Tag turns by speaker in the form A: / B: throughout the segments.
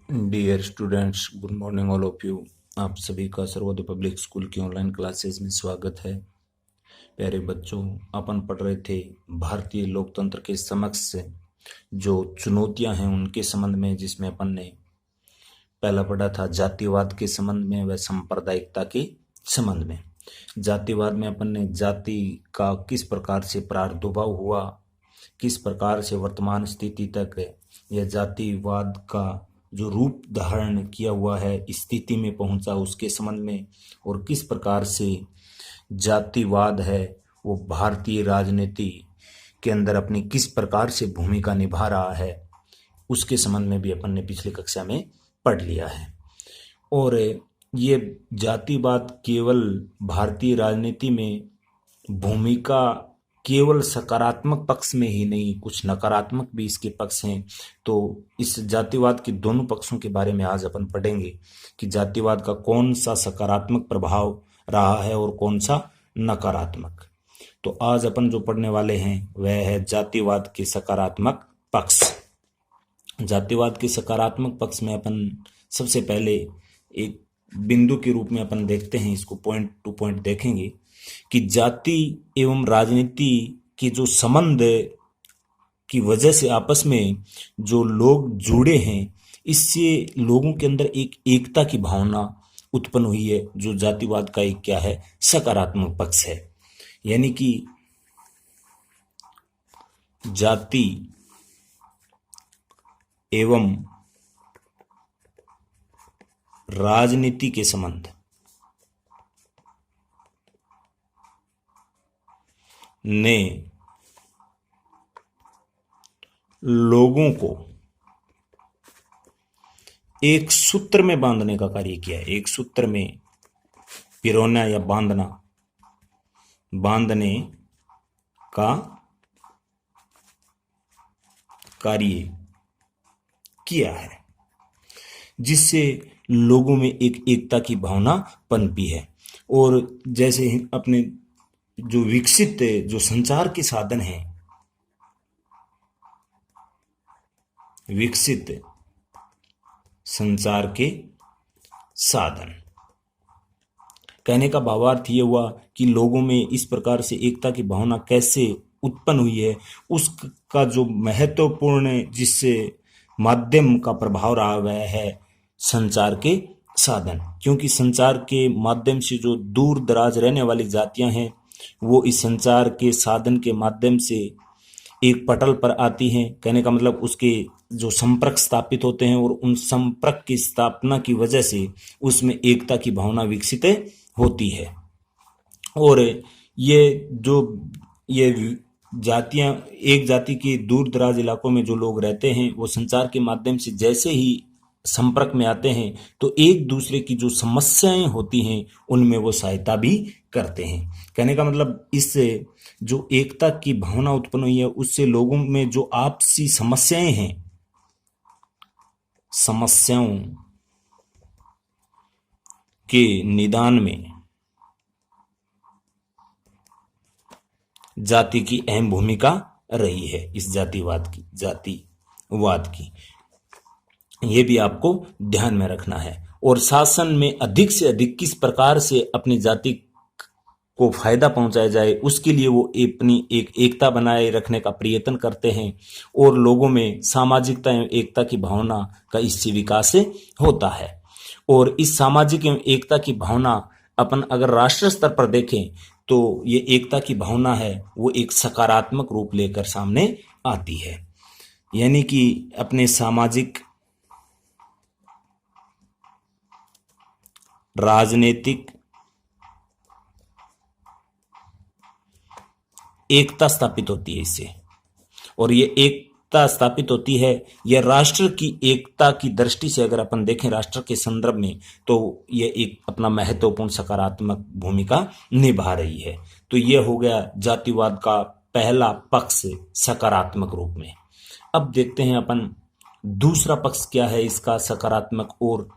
A: Dear students, good morning all of you. आप सभी का सर्वोदय पब्लिक स्कूल की ऑनलाइन क्लासेस में स्वागत है। प्यारे बच्चों, अपन पढ़ रहे थे भारतीय लोकतंत्र के समक्ष जो चुनौतियां हैं उनके संबंध में, जिसमें अपन ने पहला पढ़ा था जातिवाद के संबंध में व सांप्रदायिकता के संबंध में। जातिवाद में अपन ने जाति का किस प्रकार से प्रादुर्भाव हुआ, किस प्रकार से वर्तमान स्थिति तक यह जातिवाद का जो रूप धारण किया हुआ है स्थिति में पहुंचा उसके संबंध में, और किस प्रकार से जातिवाद है वो भारतीय राजनीति के अंदर अपनी किस प्रकार से भूमिका निभा रहा है उसके संबंध में भी अपन ने पिछली कक्षा में पढ़ लिया है। और ये जातिवाद केवल भारतीय राजनीति में भूमिका केवल सकारात्मक पक्ष में ही नहीं, कुछ नकारात्मक भी इसके पक्ष हैं। तो इस जातिवाद के दोनों पक्षों के बारे में आज अपन पढ़ेंगे कि जातिवाद का कौन सा सकारात्मक प्रभाव रहा है और कौन सा नकारात्मक। तो आज अपन जो पढ़ने वाले हैं वह है जातिवाद के सकारात्मक पक्ष। जातिवाद के सकारात्मक पक्ष में अपन सबसे पहले एक बिंदु के रूप में अपन देखते हैं, इसको पॉइंट टू पॉइंट देखेंगे कि जाति एवं राजनीति के जो संबंध की वजह से आपस में जो लोग जुड़े हैं, इससे लोगों के अंदर एक एकता की भावना उत्पन्न हुई है, जो जातिवाद का एक क्या है, सकारात्मक पक्ष है। यानी कि जाति एवं राजनीति के संबंध ने लोगों को एक सूत्र में बांधने का कार्य किया है। एक सूत्र में पिरोना या बांधने का कार्य किया है, जिससे लोगों में एक एकता की भावना पनपी है। और जैसे अपने जो विकसित जो संचार के साधन हैं, विकसित संचार के साधन, कहने का भावार्थ ये हुआ कि लोगों में इस प्रकार से एकता की भावना कैसे उत्पन्न हुई है, उसका जो महत्वपूर्ण जिससे माध्यम का प्रभाव रहा वह है संचार के साधन। क्योंकि संचार के माध्यम से जो दूर दराज रहने वाली जातियां हैं वो इस संचार के साधन के माध्यम से एक पटल पर आती हैं। कहने का मतलब उसके जो संपर्क स्थापित होते हैं और उन संपर्क की स्थापना की वजह से उसमें एकता की भावना विकसित होती है। और ये जातियां, एक जाति के दूर दराज इलाकों में जो लोग रहते हैं वो संचार के माध्यम से जैसे ही संपर्क में आते हैं तो एक दूसरे की जो समस्याएं होती हैं उनमें वो सहायता भी करते हैं। कहने का मतलब इससे जो एकता की भावना उत्पन्न हुई है उससे लोगों में जो आपसी समस्याएं हैं, समस्याओं के निदान में जाति की अहम भूमिका रही है। इस जातिवाद की ये भी आपको ध्यान में रखना है। और शासन में अधिक से अधिक किस प्रकार से अपनी जाति को फायदा पहुंचाया जाए उसके लिए वो अपनी एक एकता बनाए रखने का प्रयत्न करते हैं, और लोगों में सामाजिकता एवं एकता की भावना का इससे विकास होता है। और इस सामाजिक एवं एकता की भावना अपन अगर राष्ट्र स्तर पर देखें तो ये एकता की भावना है वो एक सकारात्मक रूप लेकर सामने आती है। यानी कि अपने सामाजिक, राजनीतिक एकता स्थापित होती है इससे, और ये एकता स्थापित होती है यह राष्ट्र की एकता की दृष्टि से अगर अपन देखें राष्ट्र के संदर्भ में तो ये एक अपना महत्वपूर्ण सकारात्मक भूमिका निभा रही है। तो ये हो गया जातिवाद का पहला पक्ष सकारात्मक रूप में। अब देखते हैं अपन दूसरा पक्ष क्या है इसका सकारात्मक, और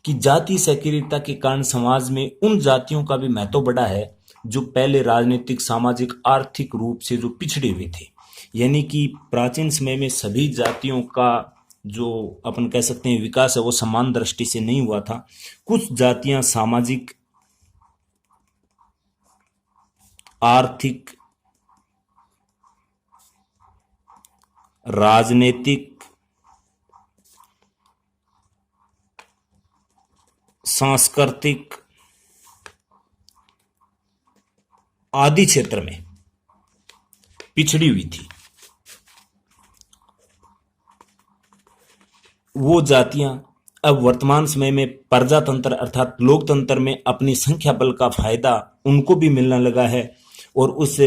A: कि जाति सहकारिता के कारण समाज में उन जातियों का भी महत्व बढ़ा है जो पहले राजनीतिक, सामाजिक, आर्थिक रूप से जो पिछड़े हुए थे। यानी कि प्राचीन समय में सभी जातियों का जो अपन कह सकते हैं विकास है वो समान दृष्टि से नहीं हुआ था। कुछ जातियां सामाजिक, आर्थिक, राजनीतिक, सांस्कृतिक आदि क्षेत्र में पिछड़ी हुई थी। वो जातियां अब वर्तमान समय में प्रजातंत्र अर्थात लोकतंत्र में अपनी संख्या बल का फायदा उनको भी मिलने लगा है, और उस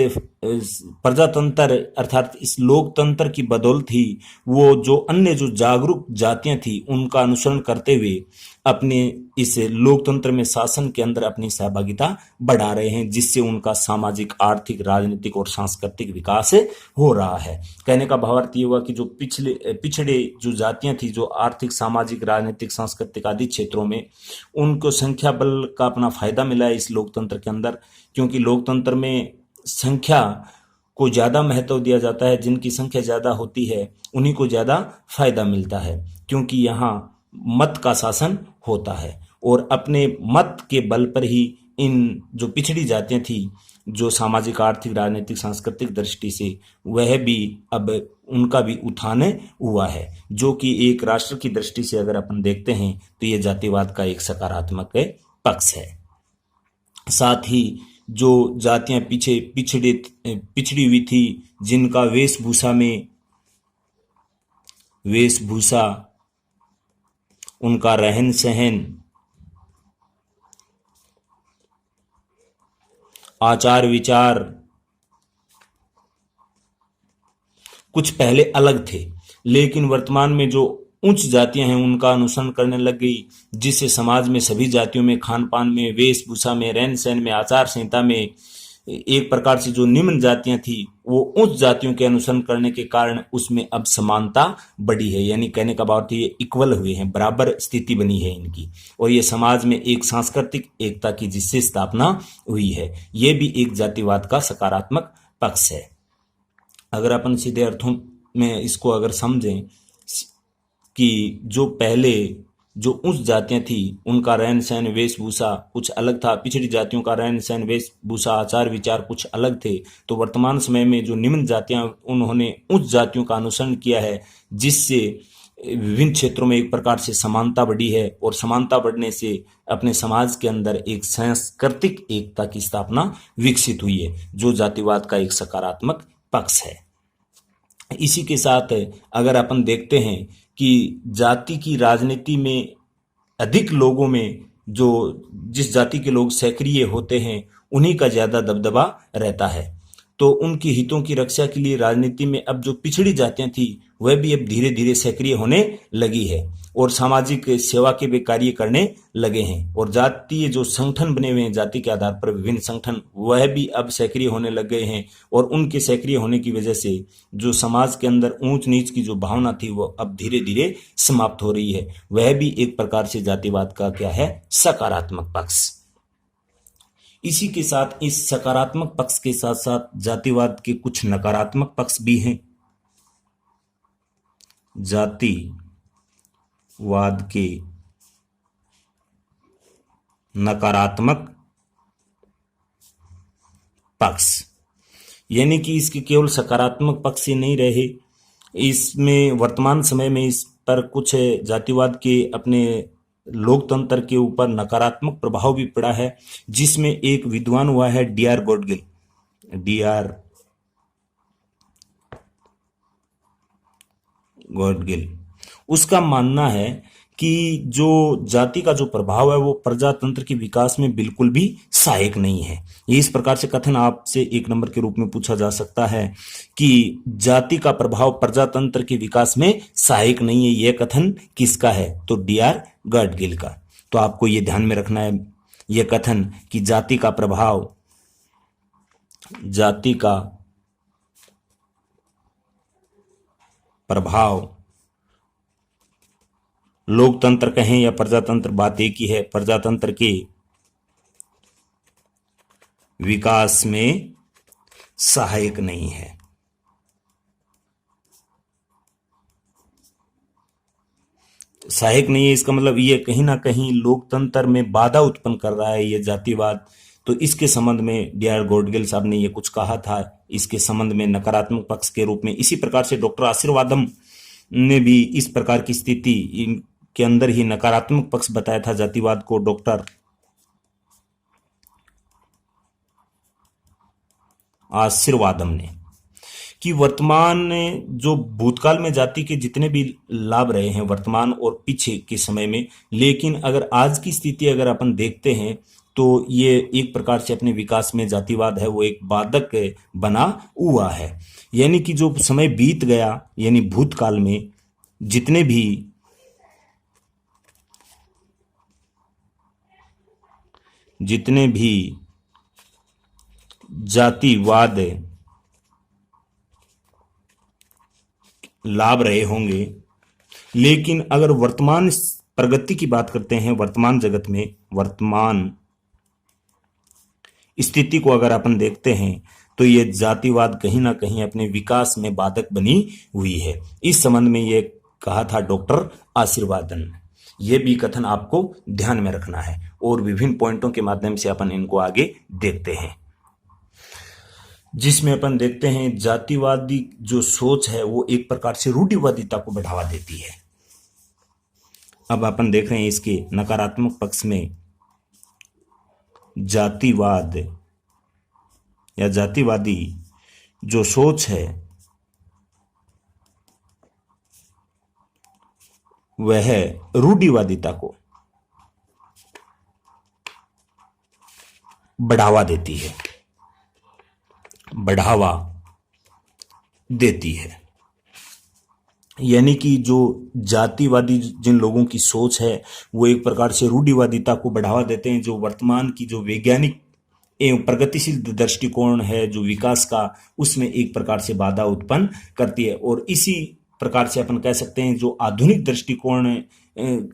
A: प्रजातंत्र अर्थात इस लोकतंत्र की बदौलत ही वो जो अन्य जो जागरूक जातियां थी उनका अनुसरण करते हुए अपने इस लोकतंत्र में शासन के अंदर अपनी सहभागिता बढ़ा रहे हैं, जिससे उनका सामाजिक, आर्थिक, राजनीतिक और सांस्कृतिक विकास हो रहा है। कहने का भावार्थ ये हुआ कि जो पिछड़े जो जातियां थी, जो आर्थिक, सामाजिक, राजनीतिक, सांस्कृतिक आदि क्षेत्रों में उनको संख्या बल का अपना फायदा मिला है इस लोकतंत्र के अंदर, क्योंकि लोकतंत्र में संख्या को ज्यादा महत्व दिया जाता है। जिनकी संख्या ज्यादा होती है उन्हीं को ज्यादा फायदा मिलता है, क्योंकि यहाँ मत का शासन होता है, और अपने मत के बल पर ही इन जो पिछड़ी जातियां थी, जो सामाजिक, आर्थिक, राजनीतिक, सांस्कृतिक दृष्टि से, वह भी अब उनका भी उत्थान हुआ है, जो कि एक राष्ट्र की दृष्टि से अगर अपन देखते हैं तो ये जातिवाद का एक सकारात्मक पक्ष है। साथ ही जो जातियां पिछड़ी हुई थी, जिनका वेशभूषा, उनका रहन सहन, आचार विचार कुछ पहले अलग थे, लेकिन वर्तमान में जो उच्च जातियां हैं उनका अनुसरण करने लग गई, जिससे समाज में सभी जातियों में, खान पान में, वेशभूषा में, रहन सहन में, आचार संहिता में एक प्रकार से जो निम्न जातियां थी वो उच्च जातियों के अनुसरण करने के कारण उसमें अब समानता बढ़ी है। यानी कहने का भाव ये इक्वल हुए हैं, बराबर स्थिति बनी है इनकी, और ये समाज में एक सांस्कृतिक एकता की जिससे स्थापना हुई है, ये भी एक जातिवाद का सकारात्मक पक्ष है। अगर अपन सीधे अर्थों में इसको अगर समझें कि जो पहले जो उच्च जातियां थी उनका रहन सहन, वेशभूषा कुछ अलग था, पिछड़ी जातियों का रहन सहन, वेशभूषा, आचार विचार कुछ अलग थे, तो वर्तमान समय में जो निम्न जातियां उन्होंने उच्च जातियों का अनुसरण किया है, जिससे विभिन्न क्षेत्रों में एक प्रकार से समानता बढ़ी है, और समानता बढ़ने से अपने समाज के अंदर एक सांस्कृतिक एकता की स्थापना विकसित हुई है, जो जातिवाद का एक सकारात्मक पक्ष है। इसी के साथ अगर अपन देखते हैं कि जाति की राजनीति में अधिक लोगों में जो जिस जाति के लोग सक्रिय होते हैं उन्हीं का ज्यादा दबदबा रहता है, तो उनके हितों की रक्षा के लिए राजनीति में अब जो पिछड़ी जातियां थी वह भी अब धीरे धीरे सक्रिय होने लगी है, और सामाजिक सेवा के भी कार्य करने लगे हैं, और जातीय जो संगठन बने हुए हैं जाति के आधार पर विभिन्न संगठन, वह भी अब सक्रिय होने लग गए हैं, और उनके सक्रिय होने की वजह से जो समाज के अंदर ऊंच नीच की जो भावना थी वो अब धीरे धीरे समाप्त हो रही है। वह भी एक प्रकार से जातिवाद का क्या है, सकारात्मक पक्ष। इसी के साथ इस सकारात्मक पक्ष के साथ साथ जातिवाद के कुछ नकारात्मक पक्ष भी हैं। जातिवाद के नकारात्मक पक्ष, यानी कि इसके केवल सकारात्मक पक्ष ही नहीं रहे, इसमें वर्तमान समय में इस पर कुछ जातिवाद के अपने लोकतंत्र के ऊपर नकारात्मक प्रभाव भी पड़ा है, जिसमें एक विद्वान हुआ है डी.आर. गॉडगिल। उसका मानना है कि जो जाति का जो प्रभाव है वो प्रजातंत्र के विकास में बिल्कुल भी सहायक नहीं है। ये इस प्रकार से कथन आपसे एक नंबर के रूप में पूछा जा सकता है कि जाति का प्रभाव प्रजातंत्र के विकास में सहायक नहीं है, यह कथन किसका है, तो डी.आर. गॉडगिल का। तो आपको ये ध्यान में रखना है यह कथन कि जाति का प्रभाव लोकतंत्र कहें या प्रजातंत्र, बात एक ही है, प्रजातंत्र के विकास में सहायक नहीं है। सहायक नहीं है। इसका मतलब ये कहीं ना कहीं लोकतंत्र में बाधा उत्पन्न कर रहा है ये जातिवाद। तो इसके संबंध में डी आर गौडगिल साहब ने ये कुछ कहा था, इसके संबंध में नकारात्मक पक्ष के रूप में। इसी प्रकार से डॉक्टर आशीर्वादम ने भी इस प्रकार की स्थिति के अंदर ही नकारात्मक पक्ष बताया था जातिवाद को, डॉक्टर आशीर्वादम ने, कि वर्तमान जो भूतकाल में जाति के जितने भी लाभ रहे हैं वर्तमान और पीछे के समय में, लेकिन अगर आज की स्थिति अगर अपन देखते हैं तो ये एक प्रकार से अपने विकास में जातिवाद है वो एक बाधक बना हुआ है। यानी कि जो समय बीत गया, यानी भूतकाल में जितने भी जातिवाद लाभ रहे होंगे, लेकिन अगर वर्तमान प्रगति की बात करते हैं, वर्तमान जगत में वर्तमान स्थिति को अगर अपन देखते हैं तो ये जातिवाद कहीं ना कहीं अपने विकास में बाधक बनी हुई है। इस संबंध में ये कहा था डॉक्टर आशीर्वादन ने। ये भी कथन आपको ध्यान में रखना है और विभिन्न पॉइंटों के माध्यम से अपन इनको आगे देखते हैं, जिसमें अपन देखते हैं जातिवादी जो सोच है वो एक प्रकार से रूढ़िवादिता को बढ़ावा देती है। अब अपन देख रहे हैं इसके नकारात्मक पक्ष में जातिवाद या जातिवादी जो सोच है वह रूढ़िवादिता को बढ़ावा देती है, बढ़ावा देती है। यानी कि जो जातिवादी जिन लोगों की सोच है वो एक प्रकार से रूढ़िवादिता को बढ़ावा देते हैं, जो वर्तमान की जो वैज्ञानिक एवं प्रगतिशील दृष्टिकोण है जो विकास का, उसमें एक प्रकार से बाधा उत्पन्न करती है। और इसी प्रकार से अपन कह सकते हैं जो आधुनिक दृष्टिकोण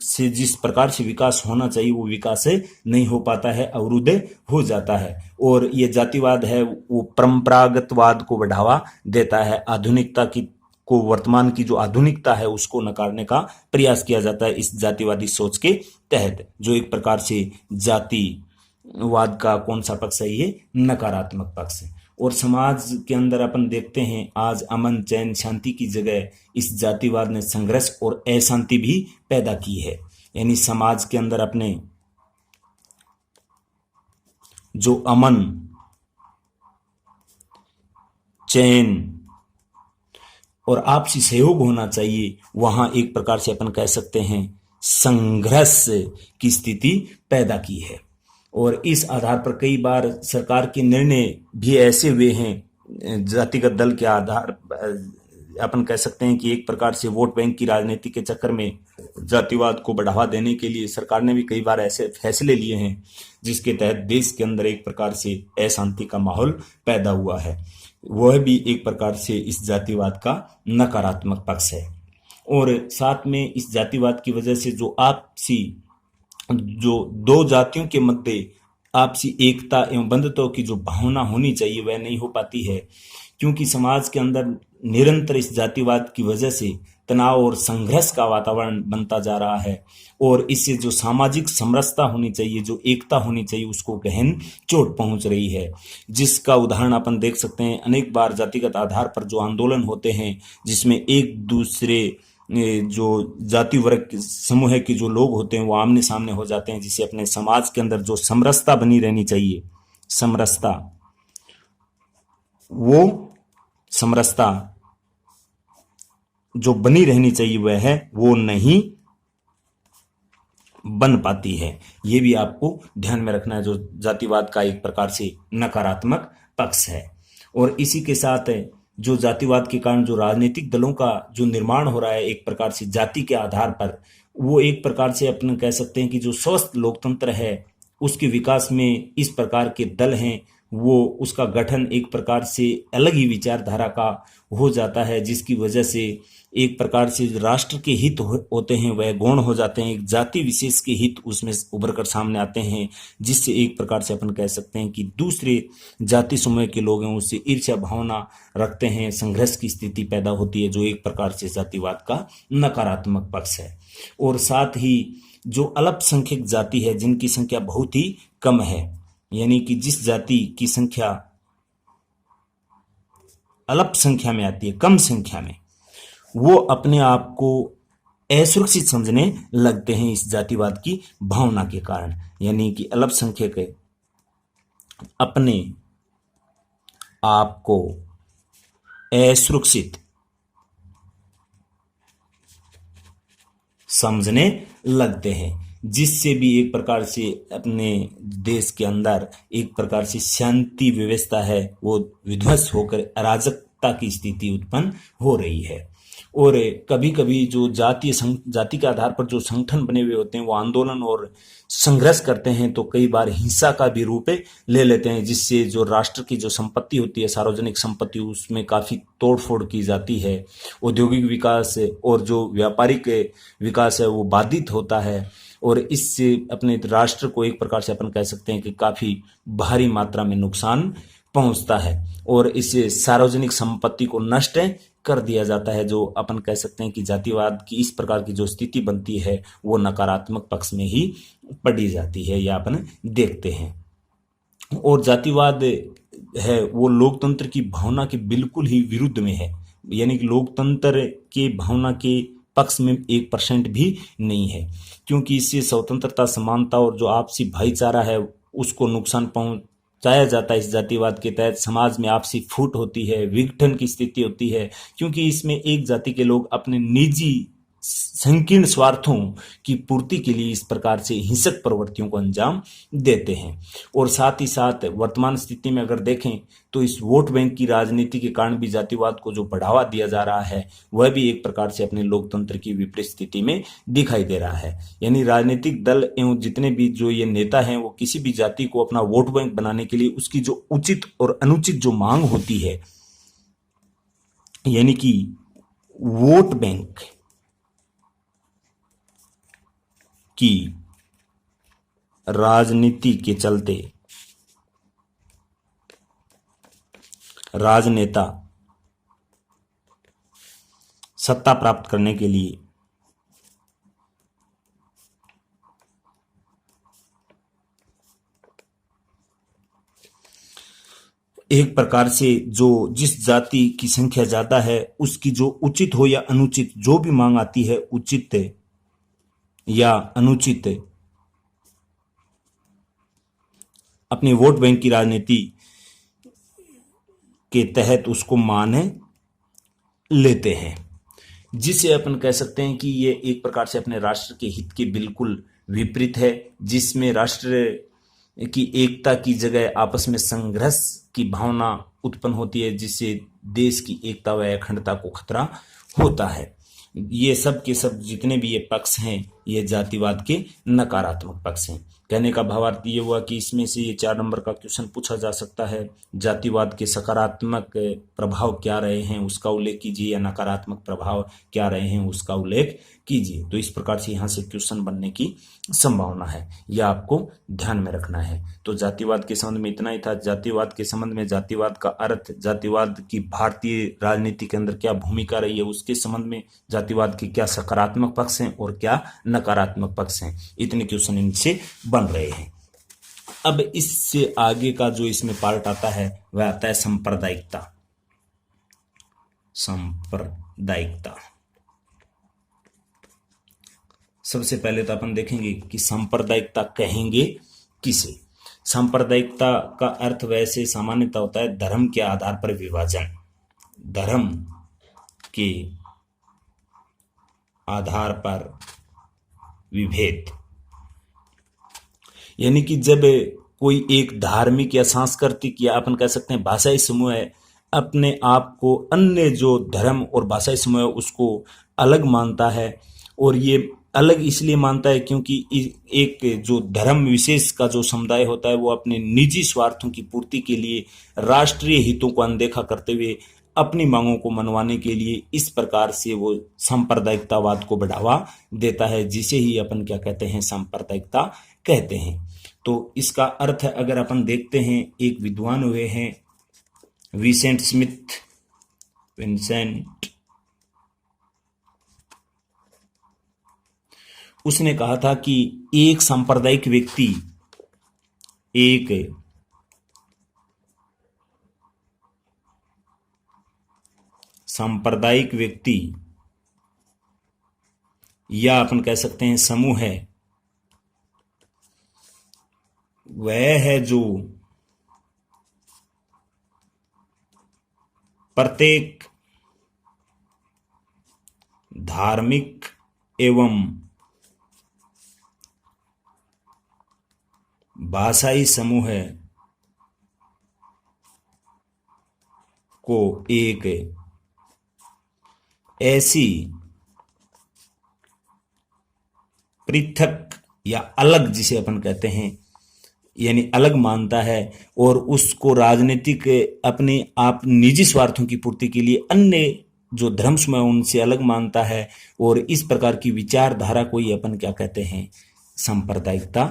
A: से जिस प्रकार से विकास होना चाहिए वो विकास नहीं हो पाता है, अवरुद्ध हो जाता है। और ये जातिवाद है वो परंपरागतवाद को बढ़ावा देता है, आधुनिकता की को, वर्तमान की जो आधुनिकता है उसको नकारने का प्रयास किया जाता है इस जातिवादी सोच के तहत, जो एक प्रकार से जातिवाद का कौन सा पक्ष है, ये नकारात्मक पक्ष है। और समाज के अंदर अपन देखते हैं आज अमन चैन शांति की जगह इस जातिवाद ने संघर्ष और अशांति भी पैदा की है। यानी समाज के अंदर अपने जो अमन चैन और आपसी सहयोग होना चाहिए, वहां एक प्रकार से अपन कह सकते हैं संघर्ष की स्थिति पैदा की है। और इस आधार पर कई बार सरकार के निर्णय भी ऐसे हुए हैं जातिगत दल के आधार, अपन कह सकते हैं कि एक प्रकार से वोट बैंक की राजनीति के चक्कर में जातिवाद को बढ़ावा देने के लिए सरकार ने भी कई बार ऐसे फैसले लिए हैं जिसके तहत देश के अंदर एक प्रकार से अशांति का माहौल पैदा हुआ है। वह भी एक प्रकार से इस जातिवाद का नकारात्मक पक्ष है। और साथ में इस जातिवाद की वजह से जो आपसी जो दो जातियों के मध्य आपसी एकता एवं बंधुत्व की जो भावना होनी चाहिए वह नहीं हो पाती है, क्योंकि समाज के अंदर निरंतर इस जातिवाद की वजह से तनाव और संघर्ष का वातावरण बनता जा रहा है। और इससे जो सामाजिक समरसता होनी चाहिए, जो एकता होनी चाहिए, उसको गहन चोट पहुंच रही है, जिसका उदाहरण अपन देख सकते हैं। अनेक बार जातिगत आधार पर जो आंदोलन होते हैं जिसमें एक दूसरे जो जाति वर्ग समूह के जो लोग होते हैं वो आमने सामने हो जाते हैं, जिससे अपने समाज के अंदर जो समरसता बनी रहनी चाहिए, समरसता, वो समरसता जो बनी रहनी चाहिए वो नहीं बन पाती है। ये भी आपको ध्यान में रखना है, जो जातिवाद का एक प्रकार से नकारात्मक पक्ष है। और इसी के साथ जो जातिवाद के कारण जो राजनीतिक दलों का जो निर्माण हो रहा है एक प्रकार से जाति के आधार पर, वो एक प्रकार से अपन कह सकते हैं कि जो स्वस्थ लोकतंत्र है उसके विकास में इस प्रकार के दल हैं वो उसका गठन एक प्रकार से अलग ही विचारधारा का हो जाता है, जिसकी वजह से एक प्रकार से राष्ट्र के हित होते हैं वह गौण हो जाते हैं, एक जाति विशेष के हित उसमें उभर कर सामने आते हैं, जिससे एक प्रकार से अपन कह सकते हैं कि दूसरे जाति समूह के लोग हैं उससे ईर्ष्या भावना रखते हैं, संघर्ष की स्थिति पैदा होती है, जो एक प्रकार से जातिवाद का नकारात्मक पक्ष है। और साथ ही जो अल्पसंख्यक जाति है, जिनकी संख्या बहुत ही कम है, यानी कि जिस जाति की संख्या अल्प संख्या में आती है, कम संख्या में, वो अपने आप को असुरक्षित समझने लगते हैं इस जातिवाद की भावना के कारण। यानी कि अल्पसंख्यक अपने आप को असुरक्षित समझने लगते हैं, जिससे भी एक प्रकार से अपने देश के अंदर एक प्रकार से शांति व्यवस्था है वो विध्वस्त होकर अराजकता की स्थिति उत्पन्न हो रही है। और कभी कभी जो जाति के आधार पर जो संगठन बने हुए होते हैं वो आंदोलन और संघर्ष करते हैं, तो कई बार हिंसा का भी रूप ले लेते हैं, जिससे जो राष्ट्र की जो संपत्ति होती है, सार्वजनिक संपत्ति, उसमें काफी तोड़फोड़ की जाती है, औद्योगिक विकास और जो व्यापारिक विकास है वो बाधित होता है, और इससे अपने राष्ट्र को एक प्रकार से अपन कह सकते हैं कि काफी भारी मात्रा में नुकसान पहुंचता है, और इससे सार्वजनिक संपत्ति को नष्ट कर दिया जाता है, जो अपन कह सकते हैं कि जातिवाद की इस प्रकार की जो स्थिति बनती है वो नकारात्मक पक्ष में ही पड़ी जाती है, या अपन देखते हैं। और जातिवाद है वो लोकतंत्र की भावना के बिल्कुल ही विरुद्ध में है, यानी कि लोकतंत्र के भावना के पक्ष में 1% भी नहीं है, क्योंकि इससे स्वतंत्रता, समानता और जो आपसी भाईचारा है उसको नुकसान पहुंचाया जाता है। इस जातिवाद के तहत समाज में आपसी फूट होती है, विघटन की स्थिति होती है, क्योंकि इसमें एक जाति के लोग अपने निजी संकीर्ण स्वार्थों की पूर्ति के लिए इस प्रकार से हिंसक प्रवृत्तियों को अंजाम देते हैं। और साथ ही साथ वर्तमान स्थिति में अगर देखें तो इस वोट बैंक की राजनीति के कारण भी जातिवाद को जो बढ़ावा दिया जा रहा है वह भी एक प्रकार से अपने लोकतंत्र की विपरीत स्थिति में दिखाई दे रहा है। यानी राजनीतिक दल एवं जितने भी जो ये नेता हैं वो किसी भी जाति को अपना वोट बैंक बनाने के लिए उसकी जो उचित और अनुचित जो मांग होती है, यानी कि वोट बैंक की राजनीति के चलते राजनेता सत्ता प्राप्त करने के लिए एक प्रकार से जो जिस जाति की संख्या ज्यादा है उसकी जो उचित हो या अनुचित जो भी मांग आती है, उचित या अनुचित, अपने वोट बैंक की राजनीति के तहत उसको मान लेते हैं, जिसे अपन कह सकते हैं कि ये एक प्रकार से अपने राष्ट्र के हित के बिल्कुल विपरीत है, जिसमें राष्ट्र की एकता की जगह आपस में संघर्ष की भावना उत्पन्न होती है, जिससे देश की एकता व अखंडता को खतरा होता है। ये सब के सब जितने भी ये पक्ष हैं ये जातिवाद के नकारात्मक पक्ष हैं। कहने का भावार्थ ये हुआ कि इसमें से ये 4 नंबर का क्वेश्चन पूछा जा सकता है, जातिवाद के सकारात्मक प्रभाव क्या रहे हैं उसका उल्लेख कीजिए, या नकारात्मक प्रभाव क्या रहे हैं उसका उल्लेख कीजिए। तो इस प्रकार से यहाँ से क्वेश्चन बनने की संभावना है, यह आपको ध्यान में रखना है। तो जातिवाद के संबंध में इतना ही था। जातिवाद के संबंध में जातिवाद का अर्थ, जातिवाद की भारतीय राजनीति के अंदर क्या भूमिका रही है उसके संबंध में, जातिवाद के क्या सकारात्मक पक्ष हैं और क्या नकारात्मक पक्ष हैं, इतने क्वेश्चन इनसे बन रहे हैं। अब इससे आगे का जो इसमें पार्ट आता है वह आता है सांप्रदायिकता। सांप्रदायिकता सबसे पहले तो अपन देखेंगे कि सांप्रदायिकता कहेंगे किसे। सांप्रदायिकता का अर्थ वैसे सामान्यतः होता है धर्म के आधार पर विभाजन, धर्म के आधार पर विभेद। यानी कि जब कोई एक धार्मिक या सांस्कृतिक या अपन कह सकते हैं भाषाई समूह है अपने आप को अन्य जो धर्म और भाषाई समूह है उसको अलग मानता है, और ये अलग इसलिए मानता है क्योंकि एक जो धर्म विशेष का जो समुदाय होता है वो अपने निजी स्वार्थों की पूर्ति के लिए राष्ट्रीय हितों को अनदेखा करते हुए अपनी मांगों को मनवाने के लिए इस प्रकार से वो सांप्रदायिकतावाद को बढ़ावा देता है, जिसे ही अपन क्या कहते हैं, सांप्रदायिकता कहते हैं। तो इसका अर्थ अगर अपन देखते हैं, एक विद्वान हुए हैं विंसेंट, उसने कहा था कि एक सांप्रदायिक व्यक्ति एक सांप्रदायिक व्यक्ति या अपन कह सकते हैं समूह है, वह है जो प्रत्येक धार्मिक एवं भाषाई समूह को एक ऐसी पृथक या अलग, जिसे अपन कहते हैं, यानी अलग मानता है और उसको राजनीतिक अपने आप निजी स्वार्थों की पूर्ति के लिए अन्य जो धर्म समूह उनसे अलग मानता है, और इस प्रकार की विचारधारा को ही अपन क्या कहते हैं, सांप्रदायिकता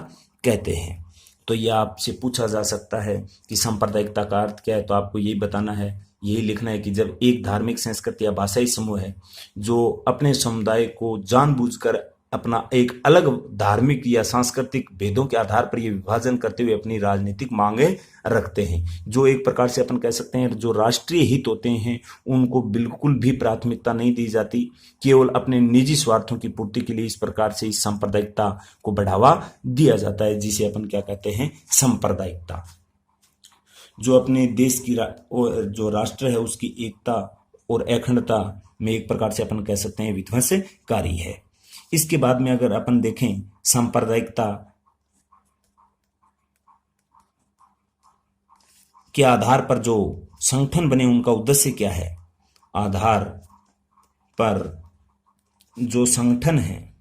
A: कहते हैं। तो यह आपसे पूछा जा सकता है कि सांप्रदायिकता का अर्थ क्या है, तो आपको यही बताना है, यही लिखना है कि जब एक धार्मिक संस्कृति या भाषाई समूह है जो अपने समुदाय को जानबूझकर अपना एक अलग धार्मिक या सांस्कृतिक भेदों के आधार पर ये विभाजन करते हुए अपनी राजनीतिक मांगे रखते हैं, जो एक प्रकार से अपन कह सकते हैं जो राष्ट्रीय हित होते हैं उनको बिल्कुल भी प्राथमिकता नहीं दी जाती, केवल अपने निजी स्वार्थों की पूर्ति के लिए इस प्रकार से इस सांप्रदायिकता को बढ़ावा दिया जाता है, जिसे अपन क्या कहते हैं, सांप्रदायिकता। जो अपने देश की जो राष्ट्र है उसकी एकता और अखंडता में एक प्रकार से अपन कह सकते हैं विध्वंसकारी है। इसके बाद में अगर अपन देखें सांप्रदायिकता के आधार पर जो संगठन बने उनका उद्देश्य क्या है, आधार पर जो संगठन है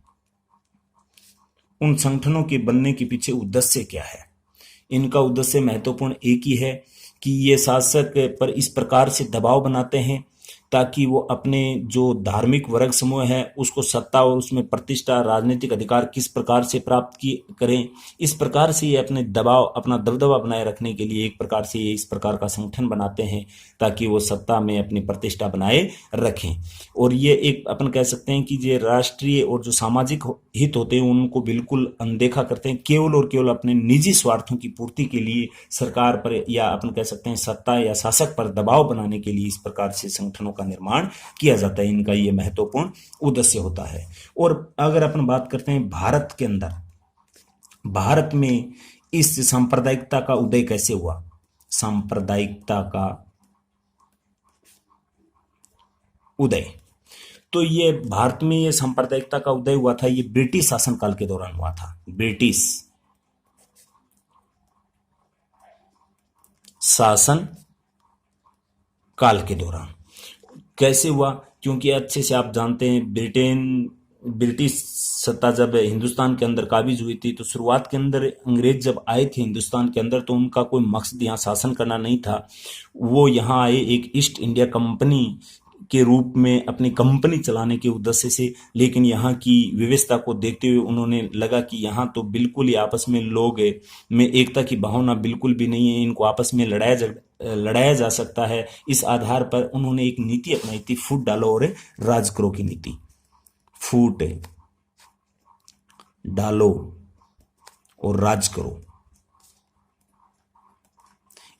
A: उन संगठनों के बनने के पीछे उद्देश्य क्या है। इनका उद्देश्य महत्वपूर्ण एक ही है कि ये शासक पर इस प्रकार से दबाव बनाते हैं ताकि वो अपने जो धार्मिक वर्ग समूह है उसको सत्ता और उसमें प्रतिष्ठा, राजनीतिक अधिकार किस प्रकार से प्राप्त करें। इस प्रकार से ये अपने दबाव, अपना दबदबा बनाए रखने के लिए एक प्रकार से ये इस प्रकार का संगठन बनाते हैं ताकि वो सत्ता में अपनी प्रतिष्ठा बनाए रखें। और ये एक अपन कह सकते हैं कि ये राष्ट्रीय और जो सामाजिक हित होते हैं उनको बिल्कुल अनदेखा करते हैं, केवल और केवल अपने निजी स्वार्थों की पूर्ति के लिए सरकार पर या अपन कह सकते हैं सत्ता या शासक पर दबाव बनाने के लिए इस प्रकार से संगठनों का निर्माण किया जाता है। इनका ये महत्वपूर्ण उद्देश्य होता है। और अगर अपन बात करते हैं भारत के अंदर, भारत में इस सांप्रदायिकता का उदय कैसे हुआ। सांप्रदायिकता का उदय, तो ये भारत में ये सांप्रदायिकता का उदय हुआ था, ये ब्रिटिश शासनकाल के दौरान हुआ था। ब्रिटिश शासन काल के दौरान कैसे हुआ, क्योंकि अच्छे से आप जानते हैं ब्रिटिश सत्ता जब हिंदुस्तान के अंदर काबिज हुई थी तो शुरुआत के अंदर अंग्रेज जब आए थे हिंदुस्तान के अंदर तो उनका कोई मकसद यहाँ शासन करना नहीं था। वो यहाँ आए एक ईस्ट इंडिया कंपनी के रूप में अपनी कंपनी चलाने के उद्देश्य से, लेकिन यहाँ की व्यवस्था को देखते हुए उन्होंने लगा कि यहाँ तो बिल्कुल ही आपस में लोग में एकता की भावना बिल्कुल भी नहीं है, इनको आपस में लड़ाया जा सकता है। इस आधार पर उन्होंने एक नीति अपनाई थी, फूट डालो और राज करो की नीति। फूट डालो और राज करो,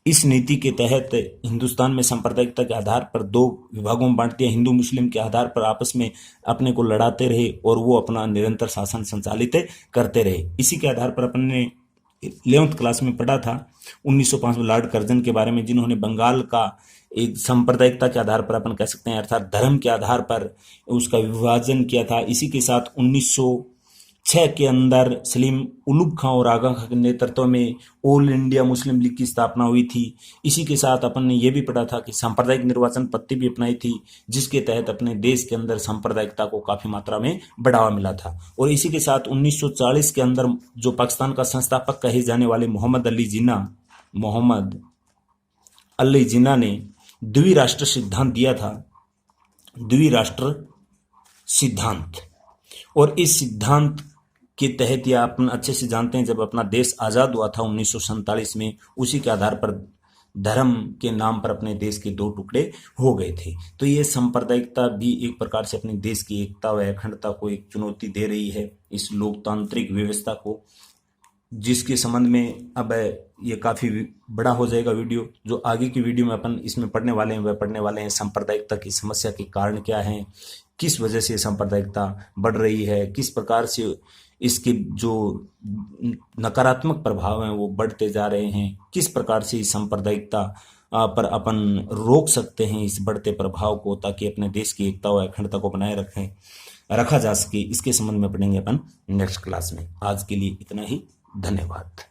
A: इस नीति के तहत हिंदुस्तान में सांप्रदायिकता के आधार पर दो विभागों में बांट दिया। हिंदू मुस्लिम के आधार पर आपस में अपने को लड़ाते रहे और वो अपना निरंतर शासन संचालित करते रहे। इसी के आधार पर अपन ने 11th क्लास में पढ़ा था 1905 में लॉर्ड कर्जन के बारे में, जिन्होंने बंगाल का एक सांप्रदायिकता के आधार पर अपन कह सकते हैं अर्थात धर्म के आधार पर उसका विभाजन किया था। इसी के साथ 6 के अंदर सलीम उलूग खां और आगा खां के नेतृत्व में ऑल इंडिया मुस्लिम लीग की स्थापना हुई थी। इसी के साथ अपन ने ये भी पढ़ा था कि सांप्रदायिक निर्वाचन पद्धति भी अपनाई थी, जिसके तहत अपने देश के अंदर सांप्रदायिकता को काफी मात्रा में बढ़ावा मिला था। और इसी के साथ 1940 के अंदर जो पाकिस्तान का संस्थापक कहे जाने वाले मोहम्मद अली जिन्ना ने द्विराष्ट्र सिद्धांत दिया था, द्विराष्ट्र सिद्धांत। और इस सिद्धांत के तहत या अपन अच्छे से जानते हैं, जब अपना देश आज़ाद हुआ था 1947 में, उसी के आधार पर धर्म के नाम पर अपने देश के 2 टुकड़े हो गए थे। तो ये सांप्रदायिकता भी एक प्रकार से अपने देश की एकता व अखंडता को एक चुनौती दे रही है, इस लोकतांत्रिक व्यवस्था को, जिसके संबंध में अब ये काफ़ी बड़ा हो जाएगा वीडियो। जो आगे की वीडियो में अपन इसमें पढ़ने वाले हैं वह पढ़ने वाले हैं सांप्रदायिकता की समस्या के कारण क्या हैं, किस वजह से सांप्रदायिकता बढ़ रही है, किस प्रकार से इसके जो नकारात्मक प्रभाव हैं वो बढ़ते जा रहे हैं, किस प्रकार से इस सांप्रदायिकता पर अपन रोक सकते हैं इस बढ़ते प्रभाव को, ताकि अपने देश की एकता और अखंडता को बनाए रखा जा सके। इसके संबंध में पढ़ेंगे अपन नेक्स्ट क्लास में। आज के लिए इतना ही, धन्यवाद।